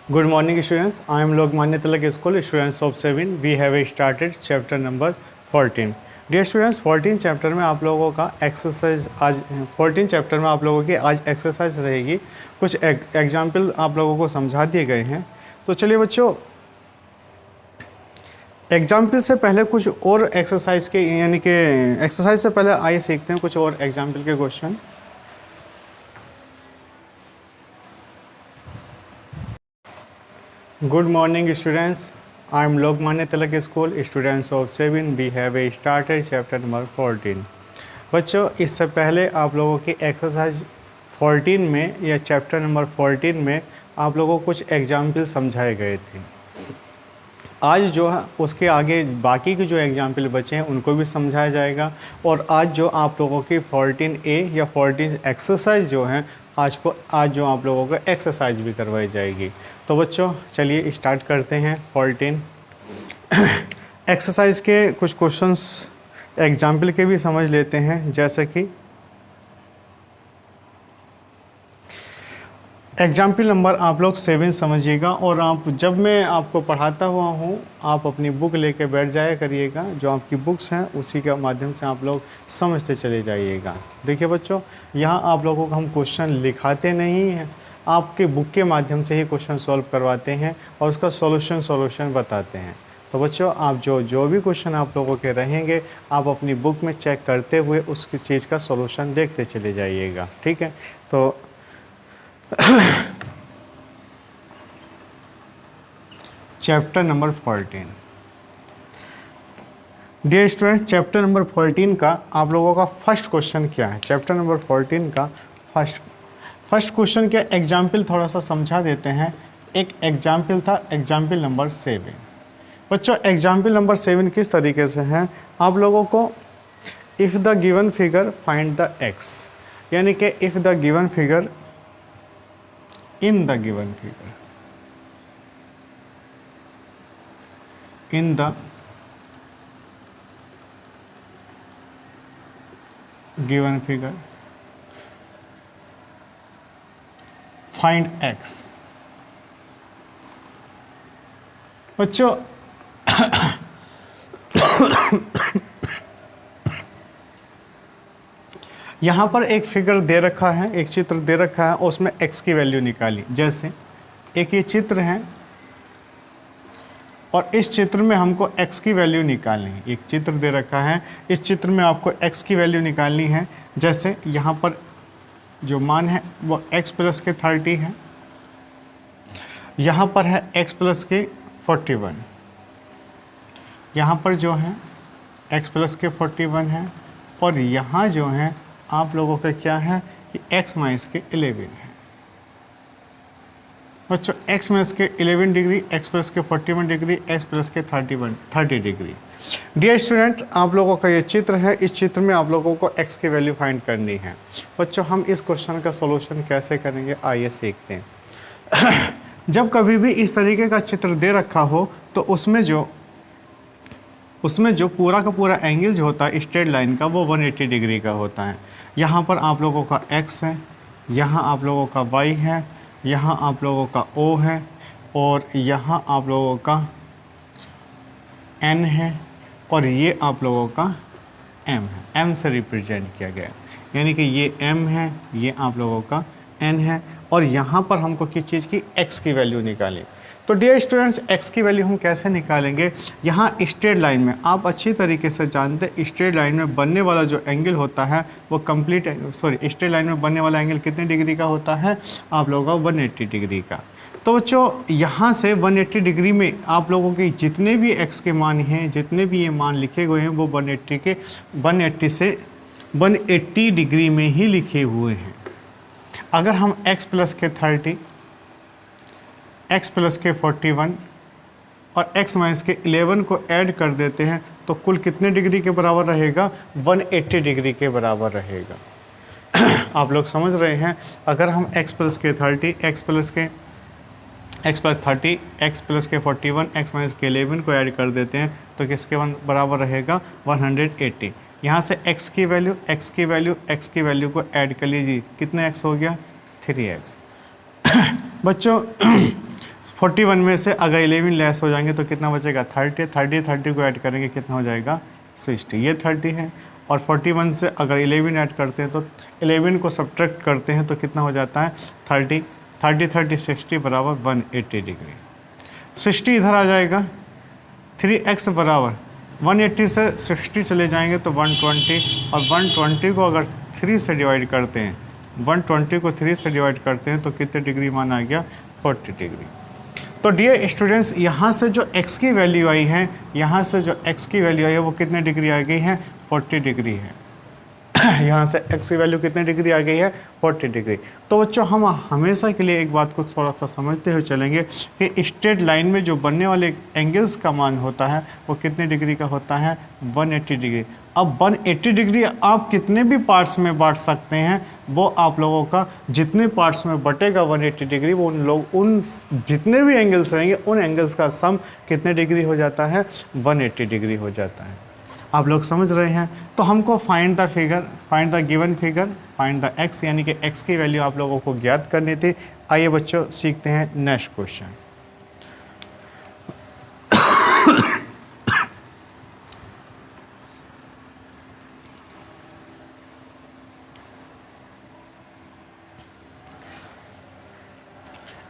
Good morning, students. I am Lokmanya Tilak School, students of 7. We have started chapter number 14. Dear students, 14 chapter में आप लोगों का exercise आज 14 chapter में आप लोगों की आज एक्सरसाइज रहेगी। कुछ एग्जाम्पल आप लोगों को समझा दिए गए हैं। तो चलिए बच्चों, एग्जाम्पल से पहले कुछ और एक्सरसाइज के यानी कि एक्सरसाइज से पहले आइए सीखते हैं कुछ और एग्जाम्पल के question. Good morning, students. I am Lokmanya Tilak School, students of 7. We have started chapter number 14. बच्चों, इससे पहले आप लोगों की एक्सरसाइज 14 में या चैप्टर नंबर 14 में आप लोगों को कुछ एग्जाम्पल समझाए गए थे। आज जो है उसके आगे बाकी के जो एग्जाम्पल बचे हैं उनको भी समझाया जाएगा, और आज जो आप लोगों की 14A या 14 एक्सरसाइज जो हैं आज जो आप लोगों को एक्सरसाइज भी करवाई जाएगी। तो बच्चों चलिए स्टार्ट करते हैं 14 एक्सरसाइज के कुछ क्वेश्चंस एग्जाम्पल के भी समझ लेते हैं। जैसे कि एग्जाम्पल नंबर आप लोग 7 समझिएगा, और आप जब मैं आपको पढ़ाता हुआ हूँ आप अपनी बुक लेके बैठ जाया करिएगा। जो आपकी बुक्स हैं उसी के माध्यम से आप लोग समझते चले जाइएगा। देखिए बच्चों, यहाँ आप लोगों को हम क्वेश्चन लिखाते नहीं हैं, आपके बुक के माध्यम से ही क्वेश्चन सॉल्व करवाते हैं और उसका सॉल्यूशन बताते हैं। तो बच्चों, आप जो भी क्वेश्चन आप लोगों के रहेंगे आप अपनी बुक में चेक करते हुए उस चीज़ का सॉल्यूशन देखते चले जाइएगा, ठीक है। तो chapter number 14। Dear student, chapter number 14 का आप लोगों का फर्स्ट क्वेश्चन क्या है? चैप्टर नंबर 14 का फर्स्ट क्वेश्चन क्या एग्जाम्पल थोड़ा सा समझा देते हैं। एक एग्जाम्पल था एग्जाम्पल नंबर 7। बच्चों, एग्जाम्पल नंबर 7 किस तरीके से है? आप लोगों को if the given figure find the x, यानी कि if the given figure in the given figure find x। बच्चों यहाँ पर एक फिगर दे रखा है, एक चित्र दे रखा है और उसमें x की वैल्यू निकाली। जैसे एक ये चित्र है और इस चित्र में हमको x की वैल्यू निकालनी है। एक चित्र दे रखा है, इस चित्र में आपको x की वैल्यू निकालनी है। जैसे यहाँ पर जो मान है वो x प्लस के 30 है, यहाँ पर है x प्लस के 41, यहाँ पर जो है x प्लस के 41 है, और यहाँ जो है आप लोगों का क्या है कि x माइनस के 11 है। बच्चों, x माइनस के 11 डिग्री, x प्लस के 41 डिग्री, x प्लस के 30 डिग्री। डियर स्टूडेंट, आप लोगों का ये चित्र है, इस चित्र में आप लोगों को x की वैल्यू फाइंड करनी है। बच्चों, हम इस क्वेश्चन का सॉल्यूशन कैसे करेंगे आइए सीखते हैं। जब कभी भी इस तरीके का चित्र दे रखा हो तो उसमें जो पूरा का पूरा एंगल जो होता है स्ट्रेट लाइन का वो 180 डिग्री का होता है। यहाँ पर आप लोगों का x है, यहाँ आप लोगों का y है, यहाँ आप लोगों का O है, और यहाँ आप लोगों का N है, और ये आप लोगों का M है। M से रिप्रेजेंट किया गया, यानी कि ये M है, ये आप लोगों का N है, और यहाँ पर हमको किस चीज़ की x की वैल्यू निकालें। तो डियर स्टूडेंट्स, x की वैल्यू हम कैसे निकालेंगे? यहाँ स्ट्रेट लाइन में आप अच्छी तरीके से जानते हैं स्ट्रेट लाइन में बनने वाला जो एंगल होता है वो स्ट्रेट लाइन में बनने वाला एंगल कितने डिग्री का होता है? आप लोगों का 180 डिग्री का। तो बच्चों, यहाँ से 180 डिग्री में आप लोगों के जितने भी x के मान हैं, जितने भी ये मान लिखे हुए हैं वो 180 से 180 डिग्री में ही लिखे हुए हैं। अगर हम x प्लस के 30, x प्लस के 41 और x माइनस के 11 को ऐड कर देते हैं तो कुल कितने डिग्री के बराबर रहेगा? 180 डिग्री के बराबर रहेगा। आप लोग समझ रहे हैं? अगर हम x प्लस के 30, x प्लस 30, x प्लस के 41, x माइनस के 11 को ऐड कर देते हैं तो किसके बराबर रहेगा? 180। यहाँ से x की वैल्यू को ऐड कर लीजिए, कितने x हो गया? 3x। बच्चों 41 में से अगर 11 लेस हो जाएंगे तो कितना बचेगा 30, 30 को ऐड करेंगे कितना हो जाएगा 60, ये 30 है। और 41 से अगर 11 ऐड करते हैं तो 11 को सब्ट्रैक्ट करते हैं तो कितना हो जाता है 30, 30 60 बराबर 180 डिग्री। 60 इधर आ जाएगा, 3x बराबर 180 से 60 चले जाएंगे तो 120, और 120 को अगर 3 से डिवाइड करते हैं, 120 को 3 से डिवाइड करते हैं तो कितने डिग्री मान आ गया 40 डिग्री। तो डियर स्टूडेंट्स, यहाँ से जो x की वैल्यू आई है, यहाँ से जो x की वैल्यू आई है वो कितने डिग्री आ गई है 40 डिग्री है। यहाँ से x की वैल्यू कितने डिग्री आ गई है 40 डिग्री। तो बच्चों हम हमेशा के लिए एक बात को थोड़ा सा समझते हुए चलेंगे कि स्ट्रेट लाइन में जो बनने वाले एंगल्स का मान होता है वो कितने डिग्री का होता है 180 डिग्री। अब 180 डिग्री आप कितने भी पार्ट्स में बांट सकते हैं, वो आप लोगों का जितने पार्ट्स में बटेगा 180 डिग्री वो उन जितने भी एंगल्स रहेंगे उन एंगल्स का सम कितने डिग्री हो जाता है 180 डिग्री हो जाता है। आप लोग समझ रहे हैं। तो हमको find the figure, find the given figure, find the x, यानी कि x की वैल्यू आप लोगों को ज्ञात करनी थी। आइए बच्चों सीखते हैं next question.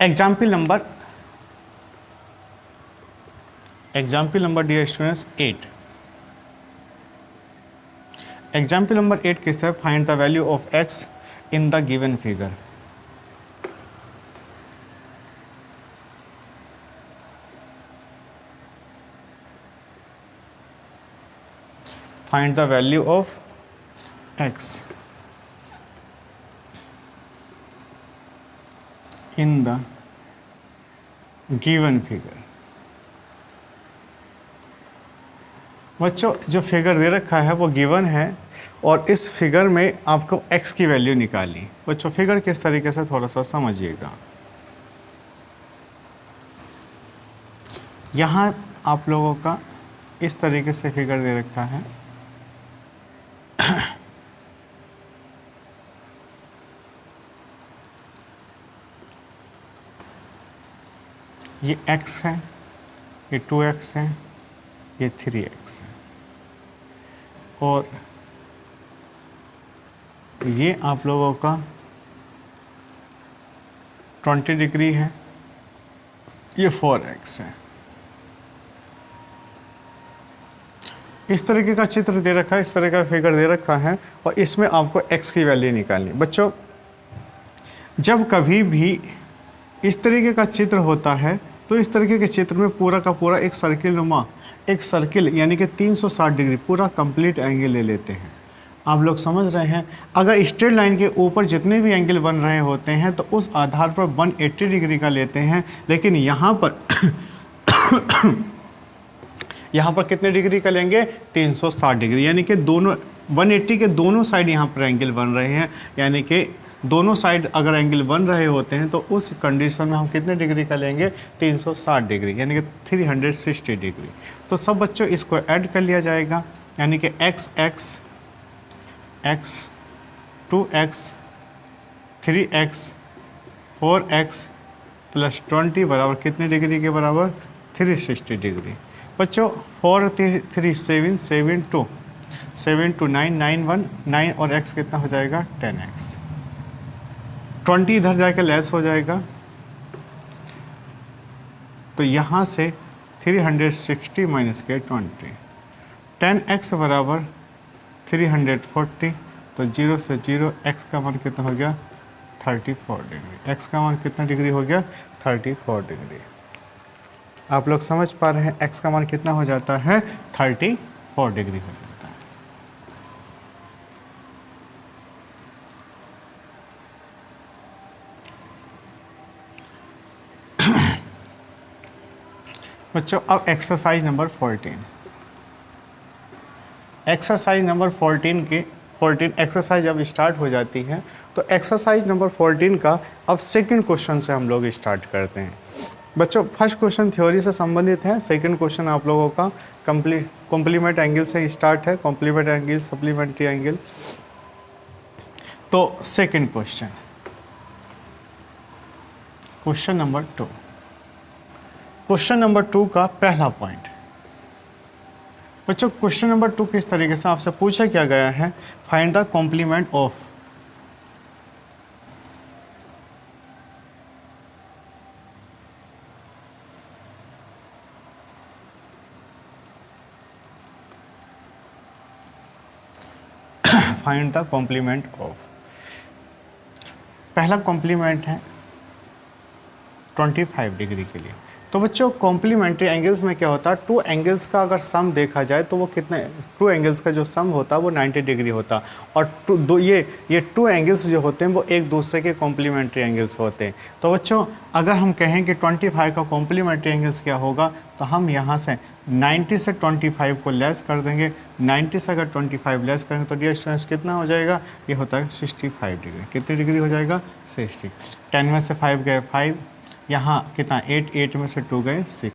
Example number dear students 8। Example number 8 किस है, find the value of x in the given figure. Find the value of x in the given figure. बच्चों जो फिगर दे रखा है वो गिवन है और इस फिगर में आपको x की वैल्यू निकालनी। बच्चों फिगर किस तरीके से थोड़ा सा समझिएगा। यहाँ आप लोगों का इस तरीके से फिगर दे रखा है। ये x है, ये 2x है, ये 3x है, और ये आप लोगों का 20 डिग्री है, ये 4x है। इस तरीके का चित्र दे रखा है, इस तरह का फिगर दे रखा है और इसमें आपको x की वैल्यू निकालनी। बच्चों जब कभी भी इस तरीके का चित्र होता है तो इस तरीके के चित्र में पूरा का पूरा एक सर्किल नुमा, एक सर्किल यानी कि 360 डिग्री पूरा कंप्लीट एंगल ले लेते हैं। आप लोग समझ रहे हैं। अगर स्ट्रेट लाइन के ऊपर जितने भी एंगल बन रहे होते हैं तो उस आधार पर 180 डिग्री का लेते हैं, लेकिन यहाँ पर यहाँ पर कितने डिग्री का लेंगे 360 डिग्री, यानी कि दोनों 180 के दोनों साइड यहाँ पर एंगल बन रहे हैं, यानी कि दोनों साइड अगर एंगल बन रहे होते हैं तो उस कंडीशन में हम कितने डिग्री का लेंगे 360 डिग्री, यानी कि 360 डिग्री। तो सब बच्चों इसको ऐड कर लिया जाएगा, यानी कि x 2x 3x 4x plus 20 बराबर कितने डिग्री के बराबर 360 डिग्री। बच्चों 4 3 7 7 2 7 2 9 9 1 9 और x कितना हो जाएगा 10x। 20 इधर जाकर लेस हो जाएगा तो यहाँ से 360 माइनस के 20, 10x बराबर 340, तो 0 से 0 x का मान कितना हो गया 34 डिग्री। x का मान कितना डिग्री हो गया 34 डिग्री। आप लोग समझ पा रहे हैं x का मान कितना हो जाता है 34 डिग्री हो जाता है। बच्चों अब exercise number 14। Exercise number 14 exercise अब स्टार्ट हो जाती है। तो एक्सरसाइज नंबर 14 का अब सेकंड क्वेश्चन से हम लोग स्टार्ट करते हैं। बच्चों फर्स्ट क्वेश्चन थ्योरी से संबंधित है, सेकंड क्वेश्चन आप लोगों का कॉम्प्लीमेंट एंगल से स्टार्ट है, कॉम्प्लीमेंट एंगल सप्लीमेंट्री एंगल। तो second question, question number 2। Question number 2 का पहला पॉइंट। बच्चों क्वेश्चन नंबर 2 किस तरीके से आपसे पूछा क्या गया है, find the complement of, find the complement of, पहला कॉम्प्लीमेंट है 25 डिग्री के लिए। तो बच्चों कॉम्प्लीमेंट्री एंगल्स में क्या होता है, टू एंगल्स का अगर सम देखा जाए तो वो कितने, टू एंगल्स का जो सम होता है वो 90 डिग्री होता, और ये टू एंगल्स जो होते हैं वो एक दूसरे के कॉम्प्लीमेंट्री एंगल्स होते हैं। तो बच्चों अगर हम कहें कि 25 का कॉम्प्लीमेंट्री एंगल्स क्या होगा, तो हम यहाँ से 90 से 25 को लेस कर देंगे। 90 से अगर 25 लेस करेंगे तो डियर स्टूडेंट्स कितना हो जाएगा, ये होता है 65 डिग्री। कितनी डिग्री हो जाएगा, 60। 10 में से 5 गए 5, यहाँ कितना 8, 8 में से 2 गए 6।